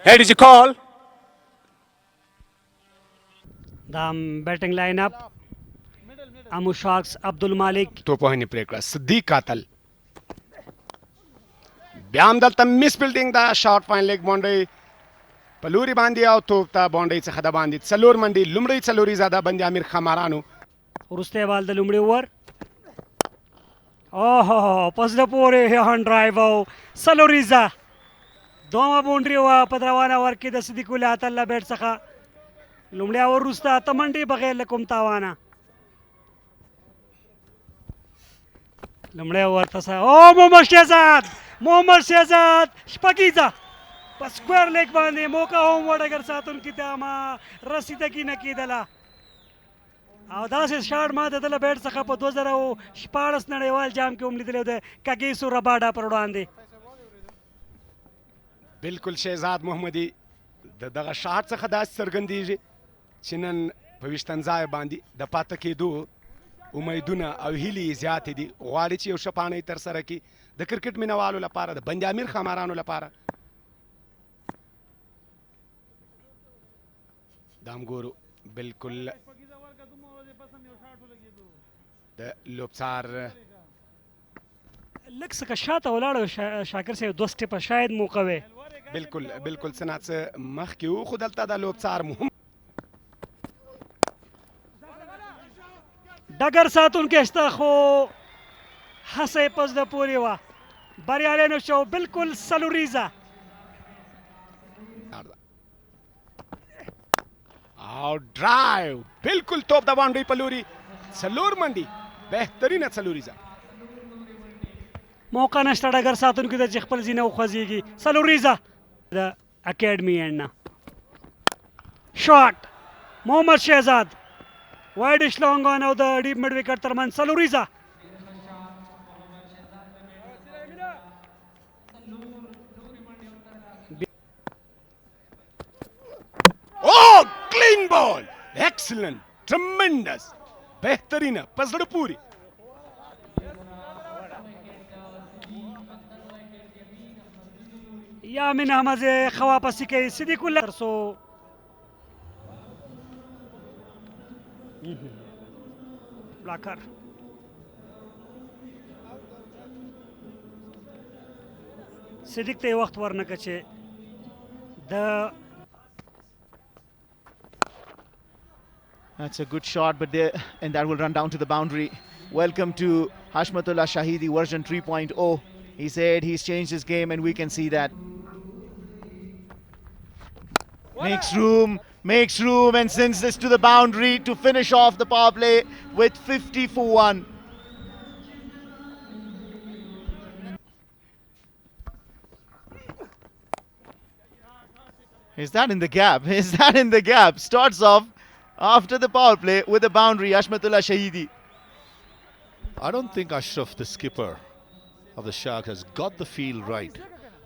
Head is a call. The batting lineup: Amu Sharks, Abdul Malik. तो पोहनी प्रेकड़ा सिद्दीक कातल ब्याम दलता miss building दा shot fine leg boundary पलूरी बांधी आओ तो ता बाउंड्री से खदा बांधी सलूर मंडी लुमड़ी सलूरी ज्यादा बंदी Aamir खमारानु Uruste bal the lumdi over. Oh, pas the pore on drive out. Saloriza. Doma boundary wa padrawana warki the Sidikula atalla bet saka. Lumdia or Rusta Tamandi Bagel Kumtawana. Lumdia Wartasa. Oh, Mohammad Shazad. Spakiza. Square leg bandi Moka homeward agar satun kitama Rasita ki nakidala. او داسې شاړ ما د دله بیټ څخه په 2014 نړیوال جام کې هم لیدلی دی کګیسو رباډا پر وړاندې بالکل شهزاد محمدي دغه شاټ څخه داسې څرګندېږي چې نن په ویشتنځای باندې د پاته کېدو امیدونه او هیلې زیاتې دي غواړي چې یو شپانۍ ترسره کړي د کرکټ مینوالو لپاره د بند امیر خمارانو لپاره دا هم ګورو بالکل د لوبڅار لږ څه که شاته ولاړ شاکر صاحب دوه سټیپه شاید موقع وی بالکل څه نه څه مخکې و خو دلته د لوبڅار مهم ډګر ساتونکی شته خو هڅه یې په زړه پورې وه بریالی نه شو بالکل سلوریزه او ډرایو بالکل توپ د باونډري په لوري څلور منډي بهترینه څلوریزه موقع نشته ډګر ساتونکي ته چې خپل زینه وخوځېږي سلوریزه د اکیډمي اینډ نه شاټ محمد شهزاد وایډ لانګ آن او د ډیپ مډ وکټ ترمنځ سلوریزه Oh, clean ball! Excellent! Tremendous! بهترینه په زړه پورې یا من احمد خواپسي کوي صدیق الله ترسو بلاکر صدیق ته وخت ورنکه چې د That's a good shot, but and that will run down to the boundary. Welcome to Hashmatullah Shahidi version 3.0. He said he's changed his game, and we can see that. Makes room, and sends this to the boundary to finish off the power play with 50 for 1. Is that in the gap? Is that in the gap? Starts off after the power play with a boundary, Hashmatullah Shahidi. I don't think Ashraf, the skipper of the Shark, has got the field right.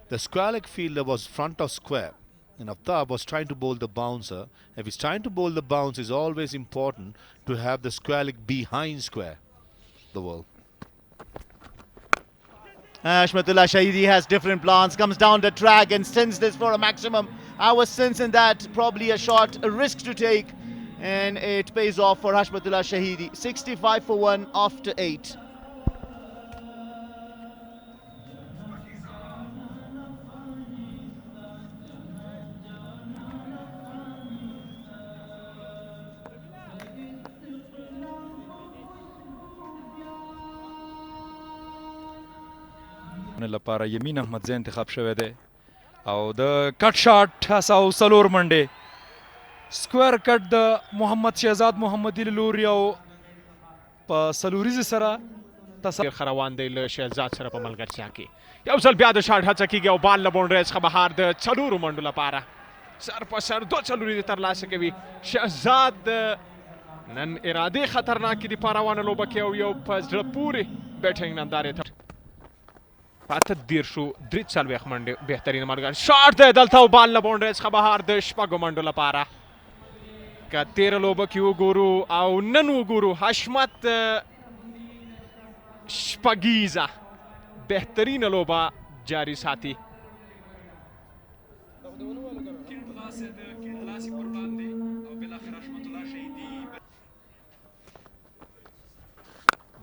The square leg fielder was front of square, and Aftab was trying to bowl the bouncer. If he's trying to bowl the bounce, it's always important to have the square leg behind square. The ball. Hashmatullah Shahidi has different plans, comes down the track and sends this for a maximum. I was sensing that probably a shot, a risk to take. And it pays off for Hashmatullah Shahidi. 65 for 1 after 8. لپاره یمین احمد زین انتخاب شوی دی او د کټ شاټ هڅه سلور منډې سکویر کټ د محمد شهزاد محمدي له لوري او په سلوریزې سره تصویر خروان دی له شهزاد سره په ملګرتیا کې یو ځل بیا د شاټ هڅه کیږي او بال له باونډرۍ څخه بهر د څلورو منډو لپاره سر په سر دوه څلورې ترلاسه کوي شهزاد نن ارادې خطرناکې دي په روانه لوبه کې او یو په زړه پورې بیټینګ نندارې ته په اته دېرشو درې څلوېښت منډې بهترینه ملګری شاټ دی دلته او بال له باونډرۍ څخه بهر د شپږو منډو لپاره که تېره لوبه کې وګورو او نن وګورو حشمت شپږیزه بهترینه لوبه जारी साथी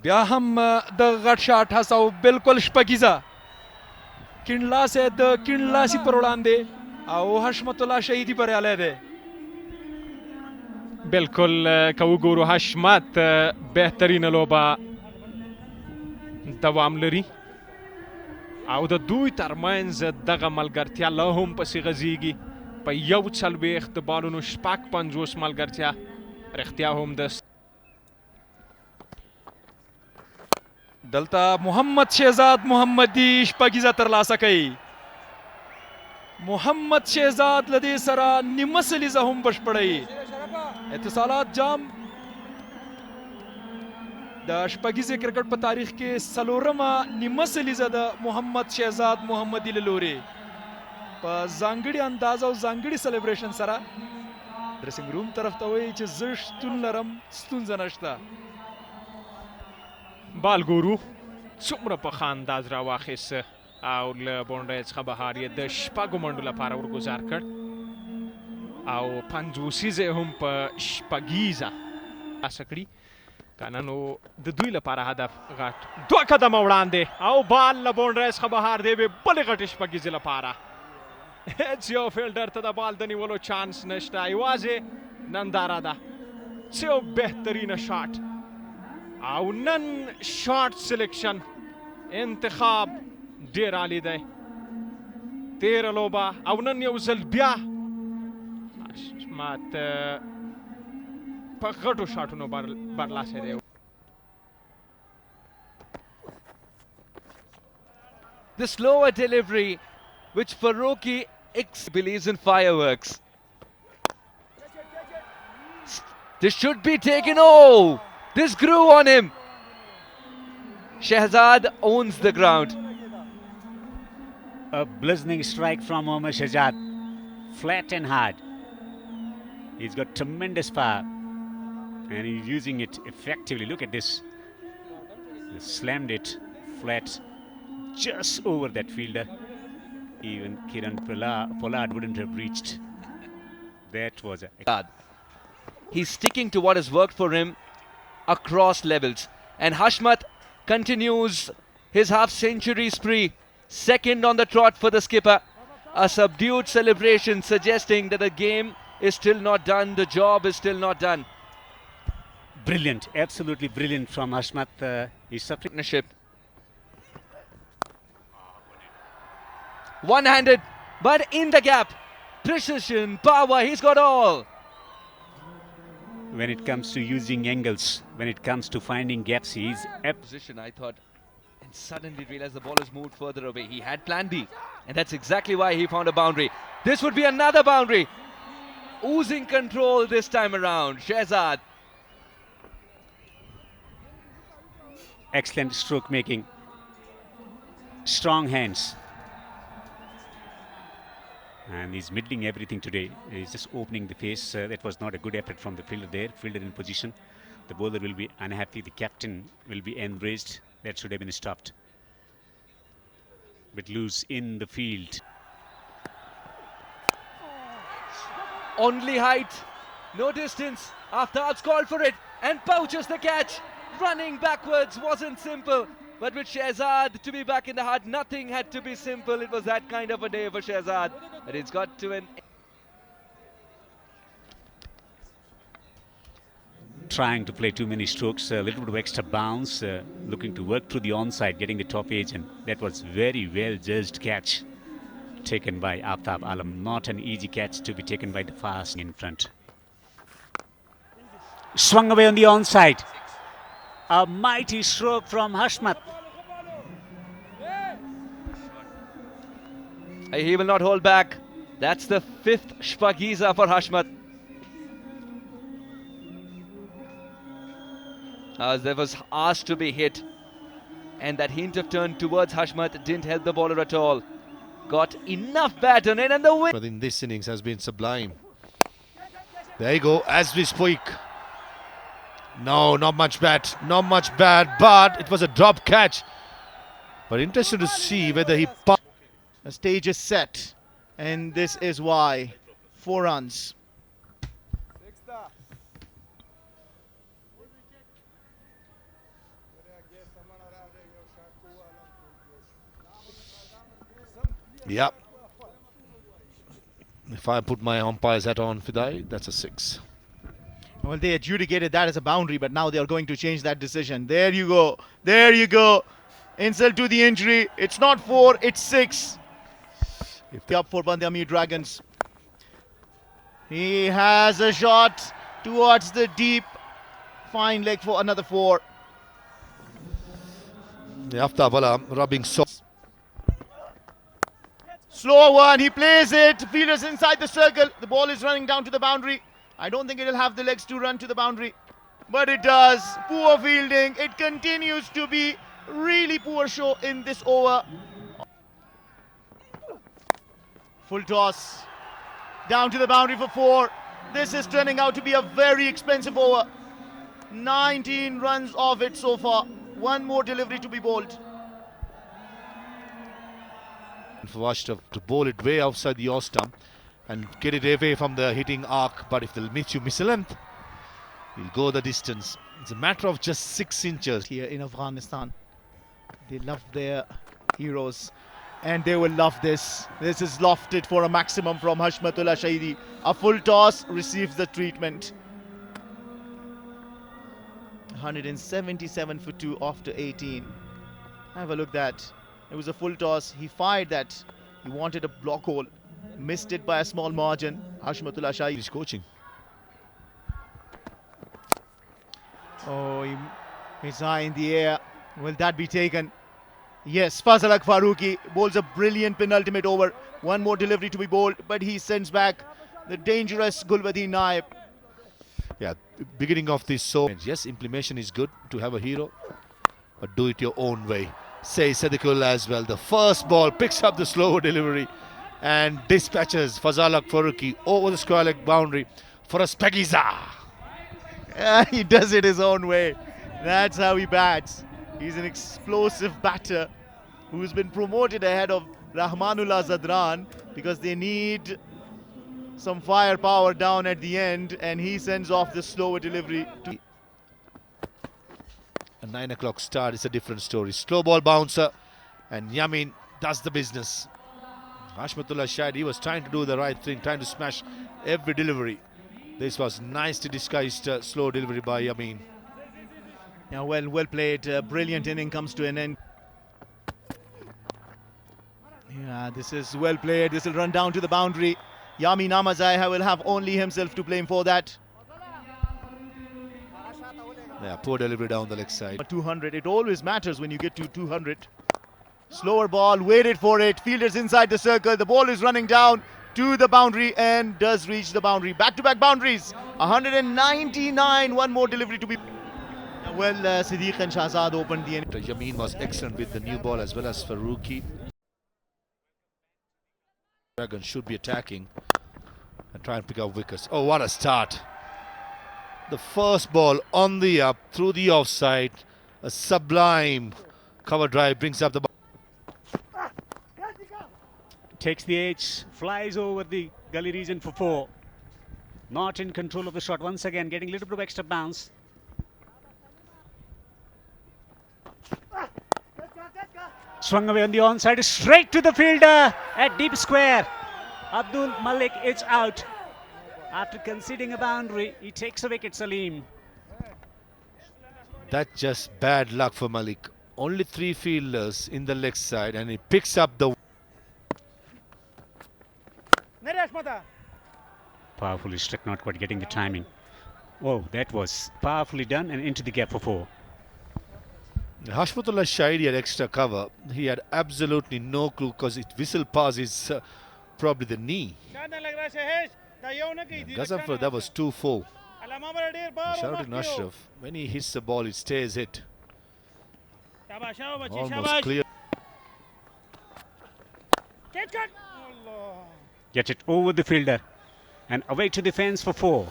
بیا هم د غټ شاټ هڅه او بالکل شپږیزه کیڼلاسې د کیڼلاسي پر وړاندې او حشمت الله شهیدي بریالی دی. بالکل که وګورو حشمت بهترینه لوبه دوام لري او د دوی ترمنځ دغه ملګرتیا لا هم پسې غځېږي په 41 بالونو 50 ملګرتیا رښتیا هم د دلته محمد شهزاد محمدي شپږیزه ترلاسه کوي. محمد شهزاد له دې سره نیمه سلیزه هم بشپړوي. اتصالات جام د شپږیزې کرکټ په تاریخ کې څلورمه نیمه سلیزه د محمد شهزاد محمدي له لورې په ځانګړي انداز او ځانګړي سلیبریشن سره ډریسنګ روم طرف ته وایي چې زه شتون لرم ستونزه نشته. بال ګورو څومره په ښه انداز راواخیست او له بونډۍ څخه بهر یې د شپږو منډو لپاره ورګزار کړ او 50 هم په شپږیزه ترلاسه کړي. که نه نو د دوی لپاره هدف غټ 2 قدمه وړاندې او بال له بونډۍ څخه بهر دی بلې غټې شپږیزې لپاره هیڅ یو فیلډر ته د بال د نیولو چانس نشته. یوازې ننداره ده څه یو بهترینه شاټ او نن شارټ سلیکشن انتخاب ډیر عالی دی. تیره لوبه او نن یو ځل بیا حشمت په غټو شاټونو برلاسی دی. The slower delivery, which Faruqi believes in fireworks. This should be taken. Oh! This grew on him. Shehzad owns the ground. A blazing strike from Mohammad Shehzad. Flat and hard. He's got tremendous power. And he's using it effectively. Look at this. He slammed it flat just over that fielder. Even Kiran Pollard wouldn't have reached. That was a... He's sticking to what has worked for him across levels, and Hashmat continues his half-century spree, second on the trot for the skipper. A subdued celebration suggesting that the game is still not done, the job is still not done. Brilliant, absolutely brilliant from Hashmat. He's suffering. Partnership. One-handed, but in the gap. Precision, power, he's got all. When it comes to using angles, when it comes to finding gaps, he's Position, I thought, and suddenly realized the ball has moved further away. He had plan B, and that's exactly why he found a boundary. This would be another boundary. Oozing control this time around. Shehzad. excellent stroke making, strong hands. And he's middling everything today. He's just opening the face. That was not a good effort from the fielder there. Fielder in position. The bowler will be unhappy. The captain will be enraged. That should have been stopped. But loose in the field. Only height, no distance. Aftab's called for it and pouches the catch. Running backwards wasn't simple. But with Shehzad to be back in the heart, nothing had to be simple. It was that kind of a day for Shehzad. But it's got to an... Trying to play too many strokes, a little bit of extra bounce, looking to work through the onside, getting the top edge, and that was very well judged catch taken by Aftab Alam. Not an easy catch to be taken by the fast in front. Swung away on the onside. A mighty stroke from Hashmat. He will not hold back. That's the 5th Shpagiza for Hashmat. There was asked to be hit, and that hint of turn towards Hashmat didn't help the bowler at all. Got enough bat on it, and the win. But in this innings has been sublime. There you go, as we speak. No, not much bat, but it was a drop catch. But interesting to see whether he The stage is set, and this is why. 4 runs. Yep. If I put my umpire's hat on, Fidai, that's a 6. Well, they adjudicated that as a boundary, but now they are going to change that decision. There you go. There you go. Insult to the injury. It's not 4, it's 6. Up for Bandiami Dragons. He has a shot towards the deep. Fine leg for another 4. The Aftab Wala rubbing so. Slow one, he plays it. Fielders inside the circle. The ball is running down to the boundary. I don't think it'll have the legs to run to the boundary, but it does. Poor fielding. It continues to be really poor show in this over. Full toss. Down to the boundary for 4. This is turning out to be a very expensive over. 19 runs off it so far. One more delivery to be bowled. For Ashraf to bowl it way outside the off stump and get it away from the hitting arc, but if they'll miss a length, he'll go the distance. It's a matter of just 6 inches. Here in Afghanistan, they love their heroes, and they will love this. This is lofted for a maximum from Hashmatullah Shahidi. A full toss receives the treatment. 177 for 2 after 18. Have a look at that. It was a full toss. He fired that. He wanted a block hole. Missed it by a small margin. Hashmatullah Shahidi. He's coaching. Oh, he's high in the air. Will that be taken? Yes, Fazalak Farooqi bowls a brilliant penultimate over. One more delivery to be bowled, but he sends back the dangerous Gulbadin Naib. Yeah, beginning of this so. Yes, implementation is good to have a hero, but do it your own way. Say Sadikul as well. The first ball picks up the slower delivery and dispatches Fazalak Farooqi over the square leg boundary for a Spagiza. He does it his own way. That's how he bats. He's an explosive batter who's been promoted ahead of Rahmanullah Zadran because they need some firepower down at the end, and he sends off the slower delivery. A 9 o'clock start is a different story. Slow ball bouncer, and Yamin does the business. Hashmatullah Shahidi was trying to do the right thing, trying to smash every delivery. This was nicely disguised slow delivery by Yamin. Yeah, well played. Brilliant inning comes to an end. Yeah, this is well played. This will run down to the boundary. Yamin Namazai will have only himself to blame for that. Yeah, poor delivery down the leg side. 200. It always matters when you get to 200. Slower ball, waited for it. Fielders inside the circle. The ball is running down to the boundary and does reach the boundary. Back-to-back boundaries. 199. One more delivery to be. Well, Siddiq and Shahzad opened the end. Yamin was excellent with the new ball as well as Farooqi. Dragon should be attacking and try and pick up wickets. Oh, what a start. The first ball on the up through the offside. A sublime cover drive brings up the ball. Takes the edge, flies over the gully region for 4. Not in control of the shot once again, getting a little bit of extra bounce. Swung away on the onside, straight to the fielder at deep square. Abdul Malik is out. After conceding a boundary, he takes a wicket, Salim. That's just bad luck for Malik. Only 3 fielders in the leg side and he picks up the... Powerfully struck, not quite getting the timing. Oh, that was powerfully done and into the gap for 4. Hashmatullah Shahidi had extra cover. He had absolutely no clue because it whistled past his probably the knee. Gazanfar, that was 2-4. Shouting Ashraf, when he hits the ball, it stays hit. Almost clear. Gets it over the fielder and away to the fence for 4.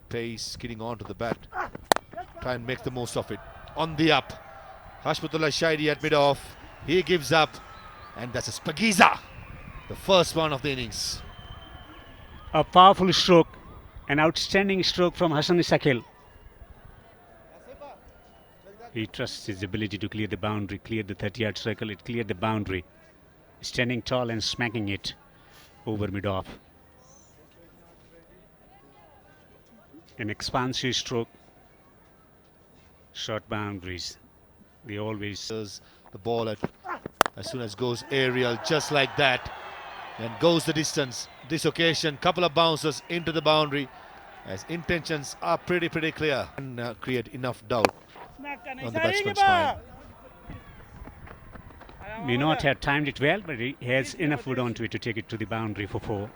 Pace getting onto the bat. Try and make the most of it. On the up. Hashmatullah Shahidi at mid-off. He gives up. And that's a Spagiza. The first one of the innings. A powerful stroke, an outstanding stroke from Hassan Shakil. He trusts his ability to clear the boundary, clear the 30-yard circle. It cleared the boundary, standing tall and smacking it over mid-off. An expansive stroke, short boundaries. They always The ball as soon as goes aerial, just like that, and goes the distance. This occasion, couple of bounces into the boundary, as intentions are pretty clear, and create enough doubt on the batsman's mind. may not have timed it well, but he has enough wood onto it to take it to the boundary for 4.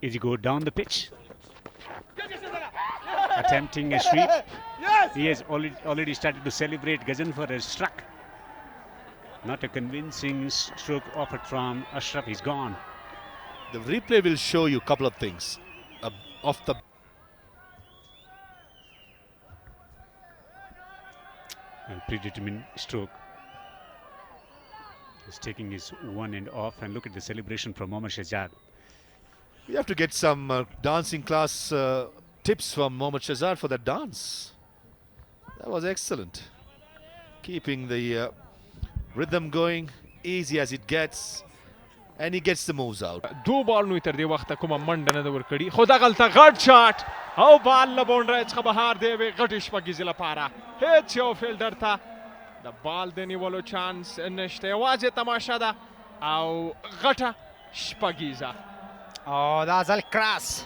As he go down the pitch, attempting a sweep. He has already started to celebrate. Ghaznfar has struck. Not a convincing stroke offered from Ashraf. He's gone. The replay will show you a couple of things off the. A predetermined stroke. He's taking his one end off, and look at the celebration from Mohammad Shahzad. We have to get some dancing class tips from Mohammad Shahzad for that dance. That was excellent. Keeping the rhythm going, easy as it gets, and he gets the moves out. دو بال نو تر دې وخته کومه منډه نه ده ورکړې خو دغلته غټ شاټ او بال له باونډرۍ څخه بهر دی یوې غټې شپږیزې لپاره هېڅ یو فیلډر ته د بال د نیولو چانس نشته یوازې تماشه ده او غټه شپږیزه او دا ځل کراس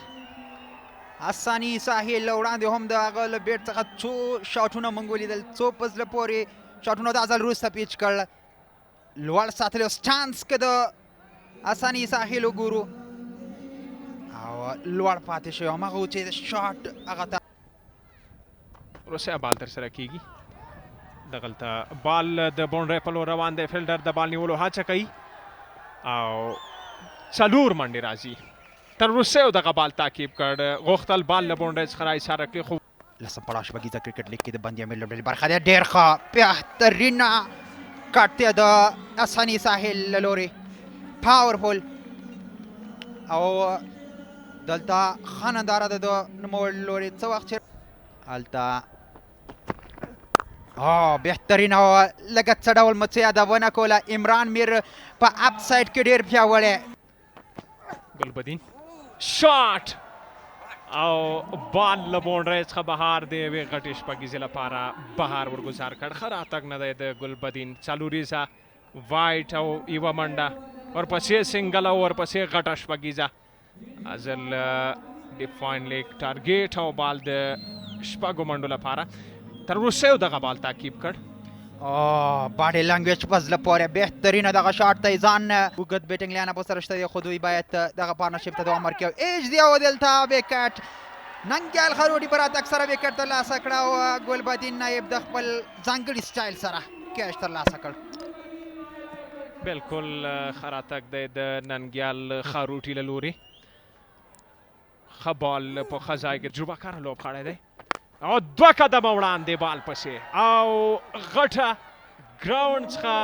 حساني ساحل وړاندې هم د هغه له بیټ څخه څو شاټونه موږ ولیدل څو په زړه پورې شاټونه دا ځل وروسته پیچ کړل لوړ ساتلی اوس چانس که د حساني ساحل وګورو او لوړ پاتې شوی هماغه و چې د شاټ هغه ته وروستی بال ترسره کیږي دغلته بال د باونډرۍ په لور روان دی فیلډر د بال نیولو هڅه کوي او څلور منډې راځي تر وروستیو دغه بال تعقیب کړ غوښتل بال له باونډرۍ څخه راایساره کړي خو لسم پړاو شپږیزه کرکټ لیګ کې د بندي امیر لوبډلې برخه دی ډېر ښه بهترینه کټ دی د حساني ساحل له لورې پاورفول او دلته ښه ننداره ده د نوموړي لورې څه وخت چې هلته بهترینه وه لږه څه ډول مو څه یادونه کوله عمران میر په اپ سایډ کې ډېر پیاوړی ګلبدین شاټ او بال له باونډرۍ څخه بهر د یوې غټې شپږیزې لپاره بهر ورګزار کړ ښه راتګ نه دی د ګلبدین څلوریزه وایټ او یوه منډه ورپسې سنګل او ورپسې غټه شپږیزه ازل ډیفاین لیک ټارګیټ او بال د شپږو منډو لپاره تر وروستیو دغه بال تعقیب کړ باډي لنګویج په زړه پورې بهترینه دغه شاټ ته یې ځان اوږد بیټنګ لاین په سره شته دی خو دوی باید دغه پارتنرشپ ته دوام ورکړي ایچ دی او دلته وکټ ننګیال خروډي په راتګ سره وکټ ترلاسه کړه او ګلبدین نایب د خپل ځانګړي سټایل سره کیچ ترلاسه کړ بالکل ښه راتګ دی د ننګیال خاروټي له لورې ښه بال په ښه ځای کې تجربه کاره لوبغاړی دی او دوه قدمه وړاندې بال پسې او غټه ګراوند څخه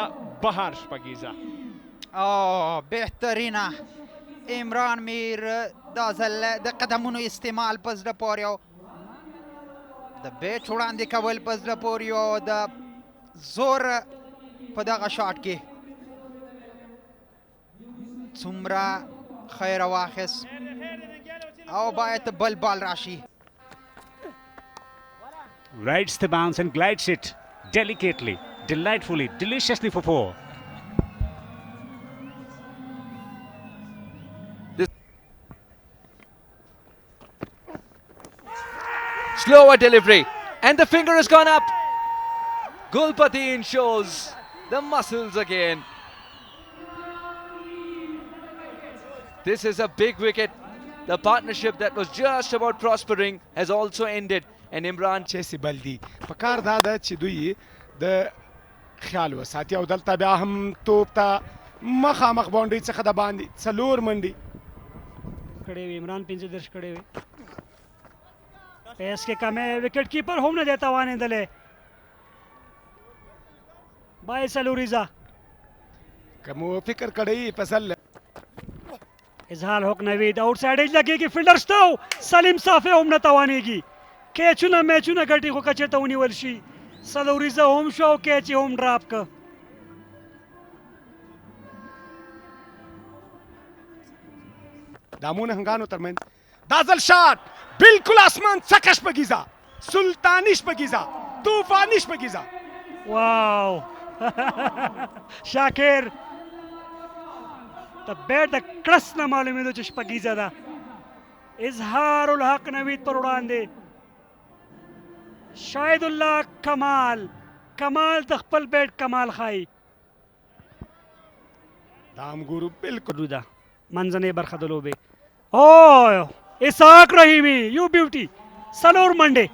بهر شپږیزه او بهترینه عمران میر دا ځل د قدمونو استعمال په زړه پورې او د بیټ وړاندې کول په زړه پورې او د زور په دغه شاټ کې څومره خیره واخیست او باید بل بال راشي Rides the bounce and glides it delicately, delightfully, deliciously for 4. Slower delivery, and the finger has gone up. Gulbadin shows the muscles again. This is a big wicket. The partnership that was just about prospering has also ended. And Imran چیسیبل دي په کار دا ده چې دوی د خیال وساتي او دلته بیا هم توپ ته مخامخ باونډرۍ څخه د باندې څلور منډې کړې وې عمران 15 کړې وې pace के कमे wicket keeper home ने देता हुआ दले bye सलूरिजा कमो फिक्र कड़ई पसल इजहार होक नवीद आउटसाइड एज लगे की फील्डर स्टाव सलीम साफे होम न तवानी की कैचुना मैचुना गटी को कचे तवनी वर्षी सलूरिजा होम शो कैची होम ड्रॉप का दामून हंगानो तरमेन दाजल शॉट बिल्कुल आसमान सकश बगीजा सुल्तानिश बगीजा तूफानिश बगीजा वाओ शाकिर the bat the crust ना मालूम है तो चश्पकी ज़्यादा इजहारुल हक नवीद पर उड़ान दे शाहिदुल्लाह कमाल कमाल तख्पल बैट कमाल खाई दाम गुरु बिल्कुल रुदा मंजने बरखदलो बे ओ इसाक रहीमी यू ब्यूटी सलोर मंडे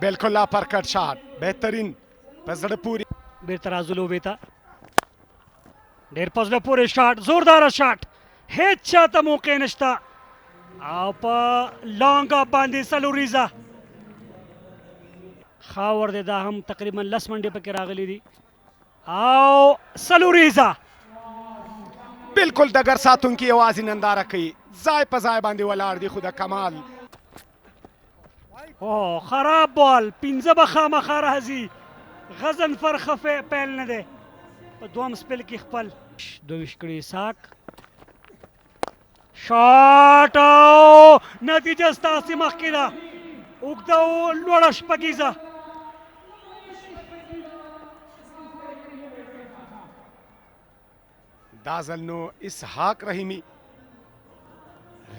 बिल्कुल अपरकट शॉट बेहतरीन पजड़ पूरी बेतराजुलो बेता ढेर पजले पूरे शॉट जोरदार शॉट हेच्छा त मौके नश्ता आप लॉन्ग बांधी सलूरिजा खावर दे दा हम तकरीबन 10 मंडे पे रागली दी आओ सलूरिजा बिल्कुल दगर सातुन की आवाज नंदारा कई जाय पजाय बांधी वाला दी खुदा कमाल ओ खराब बॉल पिंजा बखा मखारा हजी गजन फर खफे पहल न दे दोम स्पेल की खपल दो विशकड़ी साक शॉट नतीजा स्तासी मखकिदा उगदा लोड़श पकीजा Dajal no Ishaq Rahimi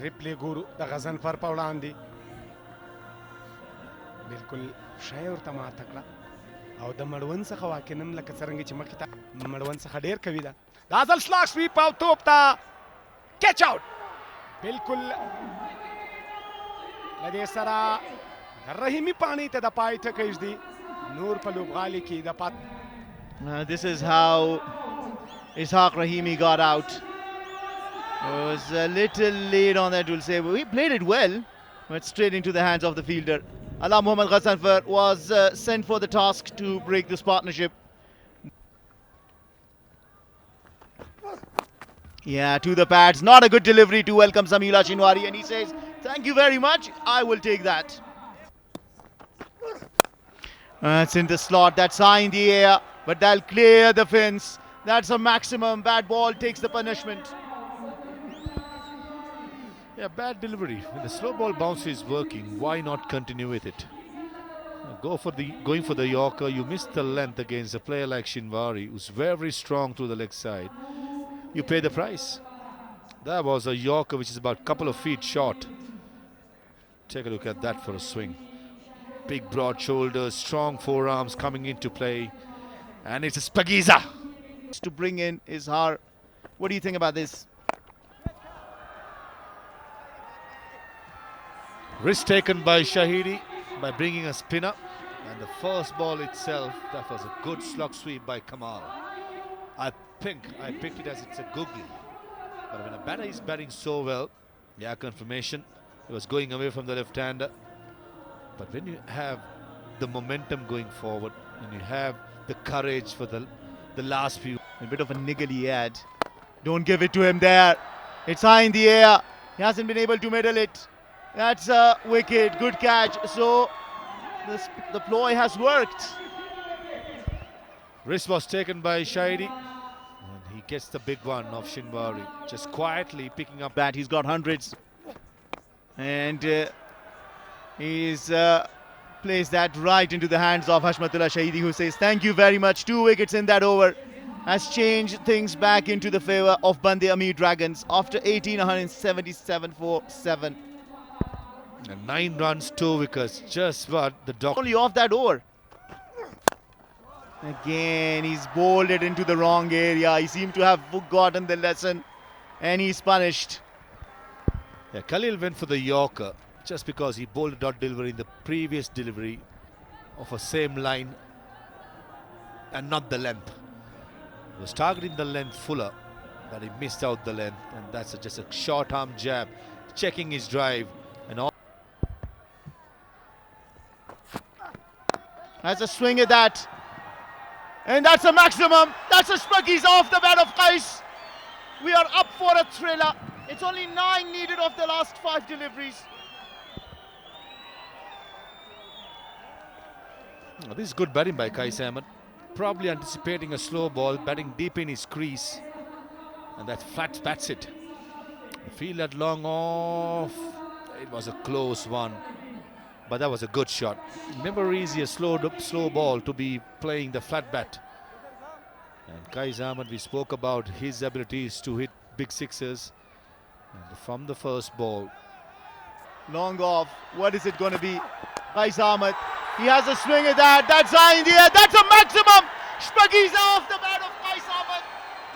replay Guru the Gajan फर पौड़ान दी बिल्कुल शय और तमा तकला او د مړون څخه واکنن لکه څنګه چې مخکې ته مړون څخه ډیر کوي دا دازل سلاک سویپ او توپ تا کیچ اوټ بالکل لدې سره رحیمی پانی ته د پای ته کېږ دی نور په لوبغالي کې د پات This is how Ishaq Rahimi got out. It was a little late on that, we'll say. He played it well, but straight into the hands of the fielder. Ala Mohammad Ghazanfar was sent for the task to break this partnership. Yeah, to the pads. Not a good delivery to welcome Samila Shinwari, and he says, thank you very much, I will take that. It's in the slot, that's high in the air, but they'll clear the fence. That's a maximum. Bad ball takes the punishment. Yeah, bad delivery. When the slow ball bounce is working, why not continue with it? Going for the Yorker, you miss the length against a player like Shinwari, who's very strong through the leg side. You pay the price. That was a Yorker which is about a couple of feet short. Take a look at that for a swing. Big broad shoulders, strong forearms coming into play. And it's a Spagiza. To bring in Izhar. What do you think about this? Risk taken by Shahidi by bringing a spinner, and the first ball itself, that was a good slug sweep by Kamal. I picked it as it's a googly, but when a batter is batting so well, yeah, confirmation, it was going away from the left-hander. But when you have the momentum going forward, and you have the courage for the last few, A bit of a niggly ad. Don't give it to him there. It's high in the air. He hasn't been able to middle it. That's a wicket, good catch. So the ploy has worked. risk was taken by Shahidi, and he gets the big one of Shinwari, just quietly picking up Bat, he's got hundreds. And he's placed that right into the hands of Hashmatullah Shahidi, who says thank you very much. 2 wickets in that over has changed things back into the favour of Bande Amir Dragons after 177 for 7. and 9 runs, 2 wickets, just what the doc. Only off that over. Again, he's bowled it into the wrong area. He seemed to have forgotten the lesson, and he's punished. Yeah, Khalil went for the Yorker just because he bowled a dot delivery in the previous delivery of a same line and not the length. He was targeting the length fuller, but he missed out the length, and that's just a short arm jab, checking his drive and all. Has a swing at that. And that's a maximum. That's a Spuggies off the bat of Qais. We are up for a thriller. It's only 9 needed of the last 5 deliveries. Oh, this is good batting by Qais Ahmed. Probably anticipating a slow ball, batting deep in his crease. And that flat bats it. Feel that long off. It was a close one. But that was a good shot. Never easy a slow ball to be playing the flat bat. And Qais Ahmed, we spoke about his abilities to hit big sixes. And from the first ball. Long off. What is it going to be? Qais Ahmed. He has a swing at that. That's high in the air. That's a maximum. Spuggies off the bat of Qais Ahmed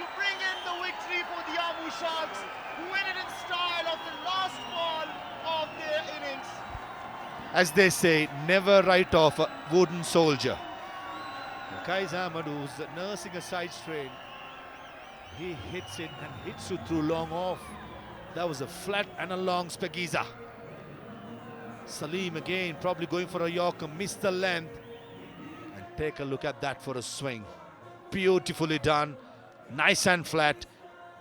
to bring in the victory for the Ammu Sharks, who win it in style of the last ball of their innings. As they say, never write off a wooden soldier. And Qais Ahmed, who's nursing a side strain, he hits it and hits you through long off. That was a flat and a long Spagiza. Salim again probably going for a Yorker, missed the length. And take a look at that for a swing. Beautifully done, nice and flat,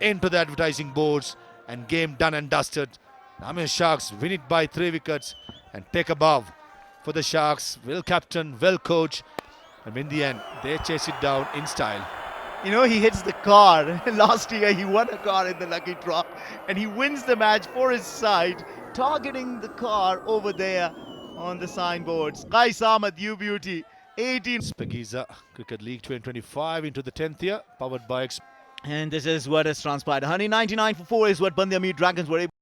into the advertising boards, and game done and dusted. Ammu Sharks win it by 3 wickets and take above for the Sharks. Well captain, well coach, and in the end they chase it down in style. You know, he hits the car. Last year he won a car in the lucky draw, and he wins the match for his side, targeting the car over there on the signboards. Qais Ahmed, you beauty. 18. Spagiza Cricket League 2025 into the 10th year, powered by And this is what has transpired. 199 for 4 is what Bandia Dragons were able